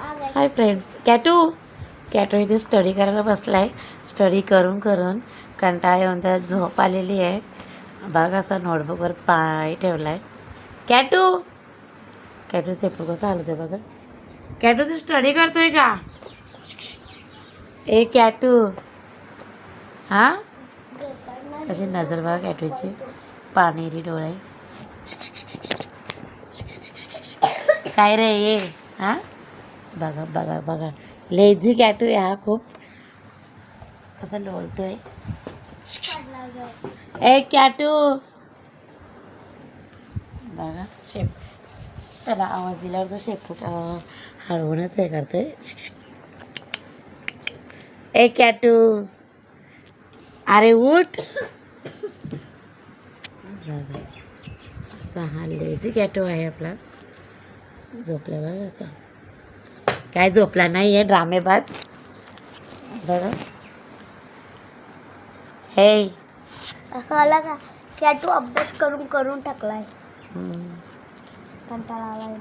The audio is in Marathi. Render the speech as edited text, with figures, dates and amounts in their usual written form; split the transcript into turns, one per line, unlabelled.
हाय फ्रेंड्स, कॅटू इथे स्टडी करायला बसलाय. स्टडी करून करून कंटाळा येऊन त्यात झोप आलेली आहे. बघा असा नोटबुकवर पाय ठेवलाय. कॅटू सेपू कसं हलतंय बघा. कॅटू तू स्टडी करतोय का? ए कॅटू, हां अशी नजर बघा कॅटूची, पाणीरी डोळे. काय रे ये, हां बघा बघा बघा, लेझी कॅटू आहे हा. खूप कसा लोळतोय. ए कॅटू बघा, शेप त्याला आवाज दिल्यावर तो शेपूट हळवूनच हे करतोय. ए कॅटू, अरे उठ. बघा असा हा लेझी कॅटू आहे आपला. झोपला बघा असा. काय झोपला नाही आहे, ड्रामेबाज बघा. हे
असं आला का कॅटू अभ्यास करून करून टाकलाय. कंटाळा आलाय.